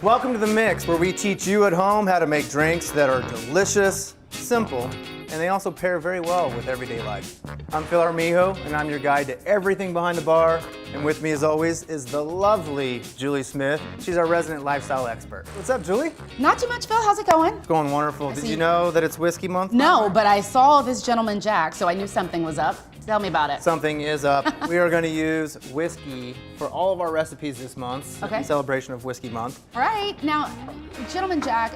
Welcome to The Mix, where we teach you at home how to make drinks that are delicious, simple, and they also pair very well with everyday life. I'm Phil Armijo, and I'm your guide to everything behind the bar. And with me, as always, is the lovely Julie Smith. She's our resident lifestyle expert. What's up, Julie? Not too much, Phil. How's it going? It's going wonderful. Did you know that it's whiskey month? No, but I saw this gentleman Jack, so I knew something was up. Tell me about it. Something is up. We are going to use whiskey for all of our recipes this month in celebration of Whiskey Month. All right. Now, Gentleman Jack,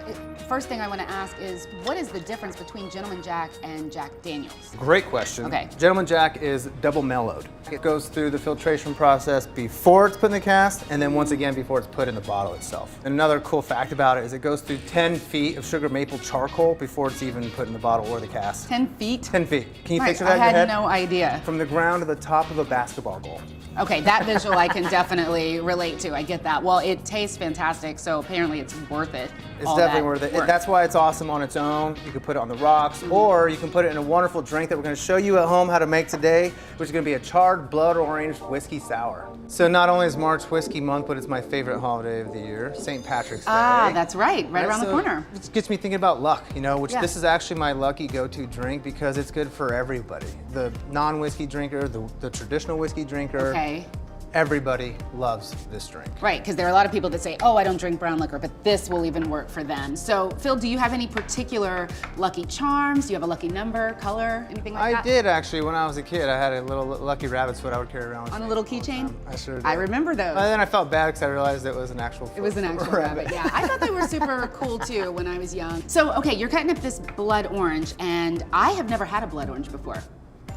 first thing I want to ask is, what is the difference between Gentleman Jack and Jack Daniels? Great question. Okay. Gentleman Jack is double mellowed. It goes through the filtration process before it's put in the cask, and then once again before it's put in the bottle itself. And another cool fact about it is it goes through 10 feet of sugar maple charcoal before it's even put in the bottle or the cask. 10 feet? 10 feet. Can you picture that I in your head? had no idea. From the ground to the top of a basketball goal. Okay, that visual I can definitely relate to. I get that. Well, it tastes fantastic, so apparently it's worth it. It's definitely worth it. That's why it's awesome on its own. You can put it on the rocks, or you can put it in a wonderful drink that we're going to show you at home how to make today, which is going to be a charred blood orange whiskey sour. So not only is March Whiskey Month, but it's my favorite holiday of the year, St. Patrick's Day. Ah, that's right around the corner. It gets me thinking about luck, you know, which this is actually my lucky go-to drink because it's good for everybody. The non-whiskey drinker, the traditional whiskey drinker. Okay. Everybody loves this drink. Right, because there are a lot of people that say, oh, I don't drink brown liquor, but this will even work for them. So, Phil, do you have any particular lucky charms? Do you have a lucky number, color, anything like that? I did, actually. When I was a kid, I had a little lucky rabbit's foot I would carry around with On me. a little keychain? I sure did. I remember those. And then I felt bad because I realized it was an actual foot. It was an actual rabbit, yeah. I thought they were super cool, too, when I was young. So, okay, you're cutting up this blood orange, and I have never had a blood orange before.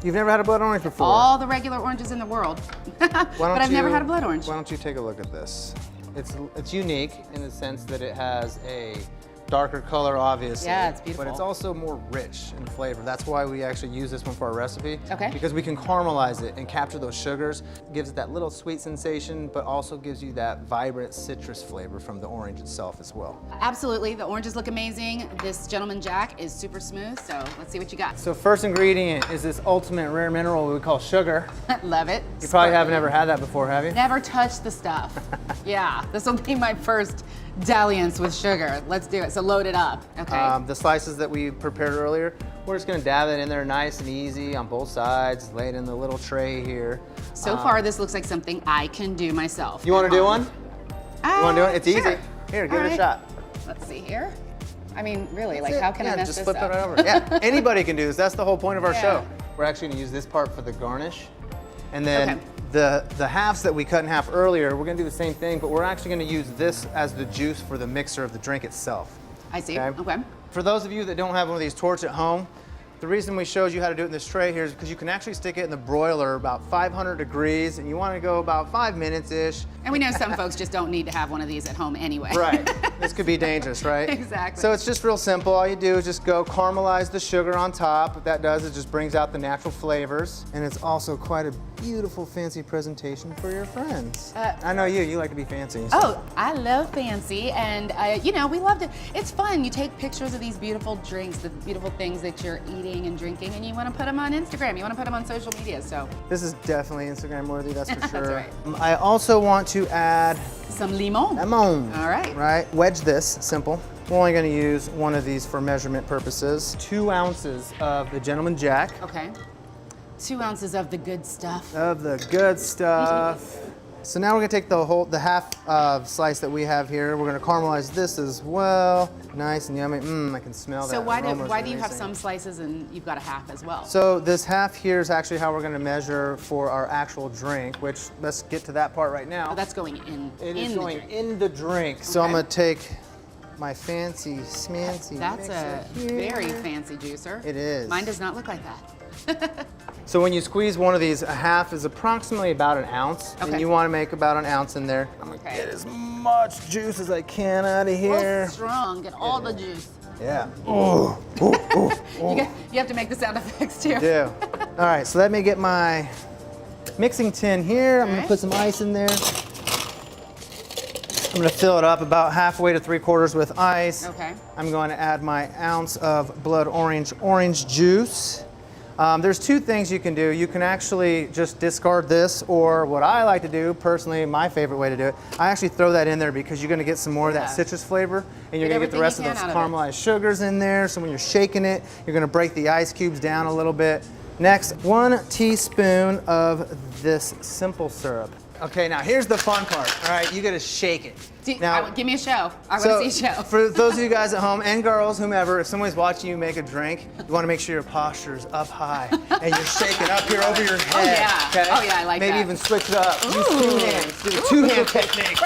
You've never had a blood orange before? All the regular oranges in the world, but I've never had a blood orange. Why don't you take a look at this? It's unique in the sense that it has a darker color, obviously. Yeah, it's beautiful. But it's also more rich in flavor. That's why we actually use this one for our recipe. Okay. Because we can caramelize it and capture those sugars. Gives it that little sweet sensation, but also gives you that vibrant citrus flavor from the orange itself as well. Absolutely, the oranges look amazing. This Gentleman Jack is super smooth, so let's see what you got. So first ingredient is this ultimate rare mineral we call sugar. Love it. You probably haven't ever had that before, have you? Never touched the stuff. Yeah, this will be my first dalliance with sugar. Let's do it. So load it up. Okay. The slices that we prepared earlier, we're just gonna dab it in there nice and easy on both sides, lay it in the little tray here. So far, this looks like something I can do myself. You wanna do one? You wanna do it? It's sure. easy. Here, give it a shot. Let's see here. I mean, really, like how can I mess just this flip up? it right over. Yeah, anybody can do this. That's the whole point of our show. We're actually gonna use this part for the garnish. And then the halves that we cut in half earlier, we're gonna do the same thing, but we're actually gonna use this as the juice for the mixer of the drink itself. I see, okay. For those of you that don't have one of these torches at home, the reason we showed you how to do it in this tray here is because you can actually stick it in the broiler about 500 degrees and you want to go about 5 minutes-ish. And we know some folks just don't need to have one of these at home anyway. Right, this could be dangerous, right? Exactly. So it's just real simple. All you do is just go caramelize the sugar on top. What that does is just brings out the natural flavors. And it's also quite a beautiful, fancy presentation for your friends. I know you like to be fancy. So. Oh, I love fancy, and you know, we love to, it's fun. You take pictures of these beautiful drinks, the beautiful things that you're eating and drinking, and you want to put them on Instagram. You want to put them on social media, so. This is definitely Instagram worthy, that's for sure. That's right. I also want to add some limon. Lemon. All right. Right, wedge this, simple. We're only gonna use one of these for measurement purposes. 2 ounces of the Gentleman Jack. Okay. 2 ounces of the good stuff. Of the good stuff. So now we're gonna take the half slice that we have here. We're gonna caramelize this as well. Nice and yummy. I can smell that. So why do you have amazing. some slices and you've got a half as well? So this half here is actually how we're gonna measure for our actual drink, which let's get to that part right now. Oh, that's going in. It is going in the drink. So I'm gonna take my fancy smancy That's a mixer very fancy juicer. It is. Mine does not look like that. So when you squeeze one of these, a half is approximately about an ounce. Okay. And you want to make about an ounce in there. I'm gonna get as much juice as I can out of here. Real strong, get all the juice. Yeah. Ooh, ooh, ooh, ooh. You have to make the sound effects too. Yeah. All right, so let me get my mixing tin here. I'm gonna right. put some ice in there. I'm gonna fill it up about halfway to 3/4 with ice. Okay. I'm going to add my ounce of blood orange juice. There's two things you can do. You can actually just discard this, or what I like to do, personally, my favorite way to do it, I actually throw that in there because you're gonna get some more of that citrus flavor, and you're gonna get the rest of those caramelized sugars in there. So when you're shaking it, you're gonna break the ice cubes down a little bit. Next, 1 teaspoon of this simple syrup. Okay, now here's the fun part. All right, you gotta shake it. Now, give me a show. I want to see a show. For those of you guys at home, and girls, whomever, if somebody's watching you make a drink, you want to make sure your posture is up high and you're shaking up here over your head. Oh yeah. Okay? Oh yeah, I like that. Maybe even switch it up. Use 2 hands. Do the 2-hand technique.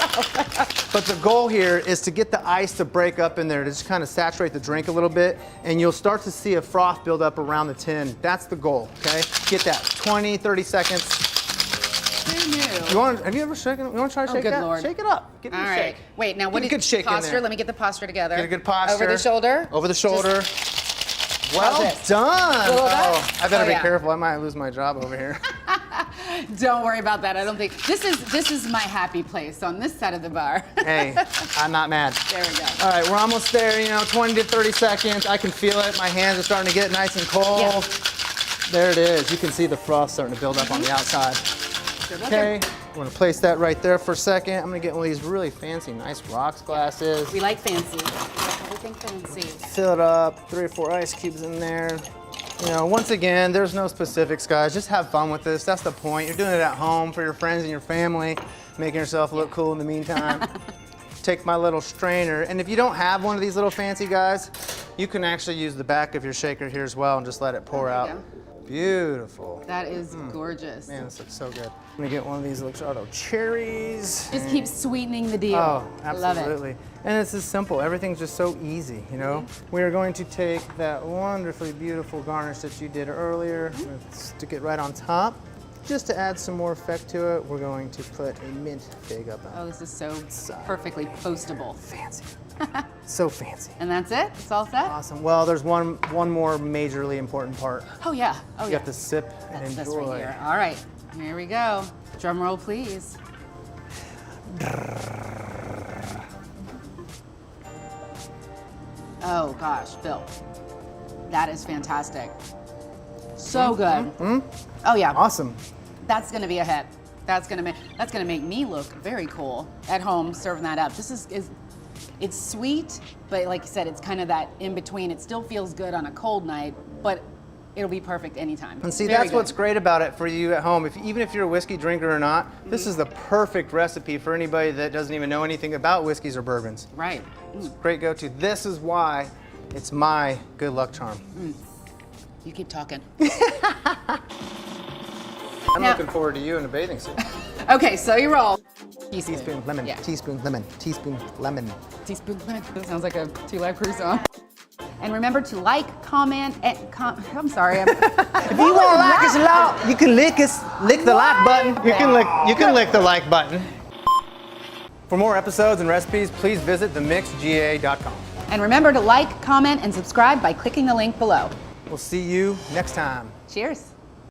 But the goal here is to get the ice to break up in there, to just kind of saturate the drink a little bit, and you'll start to see a froth build up around the tin. That's the goal. Okay. Get that 20, 30 seconds. Have you ever shaken it? You want to try to shake that? Lord. Shake it up. Give it a shake. Right. Wait, now what is good shake posture? in there. Let me get the posture together. Get a good posture. Over the shoulder? Over the shoulder. Well How's done. Oh, I better be careful. I might lose my job over here. Don't worry about that. I don't think this is my happy place on this side of the bar. Hey, I'm not mad. There we go. All right, we're almost there. 20 to 30 seconds. I can feel it. My hands are starting to get nice and cold. Yeah. There it is. You can see the froth starting to build up on the outside. Okay, I'm gonna place that right there for a second. I'm gonna get one of these really fancy, nice rocks glasses. We like fancy. We like everything fancy. Fill it up, 3 or 4 ice cubes in there. Once again, there's no specifics, guys. Just have fun with this. That's the point. You're doing it at home for your friends and your family, making yourself look cool in the meantime. Take my little strainer, and if you don't have one of these little fancy guys, you can actually use the back of your shaker here as well and just let it pour out. Beautiful. That is gorgeous. Man, this looks so good. I'm gonna get one of these Luxardo cherries. Just keep sweetening the deal. Oh, absolutely. Love it. And it's just simple. Everything's just so easy, We are going to take that wonderfully beautiful garnish that you did earlier, stick it right on top. Just to add some more effect to it, we're going to put a mint fig up on it. Oh, this is so perfectly postable. Fancy. So fancy. And that's it? It's all set? Awesome. Well, there's one more majorly important part. Oh yeah. Oh you yeah. have to sip and That's this enjoy. right here. All right. Here we go. Drum roll, please. Oh gosh, Phil. That is fantastic. So good. Oh yeah. Awesome. That's gonna be a hit. That's gonna make me look very cool at home serving that up. This is it's sweet, but like you said, it's kind of that in between. It still feels good on a cold night, but it'll be perfect anytime. And see, that's what's great about it for you at home. Even if you're a whiskey drinker or not, this is the perfect recipe for anybody that doesn't even know anything about whiskeys or bourbons. Right. It's a great go-to. This is why it's my good luck charm. You keep talking. I'm looking forward to you in a bathing suit. Okay, so you roll. Teaspoon lemon, Yeah. teaspoon lemon, teaspoon lemon. Teaspoon lemon. That sounds like a 2 Live Crew song. And remember to like, comment, and I'm sorry. If you want to like us a lot, you can lick the like button. You can lick the like button. For more episodes and recipes, please visit themixga.com. And remember to like, comment, and subscribe by clicking the link below. We'll see you next time. Cheers.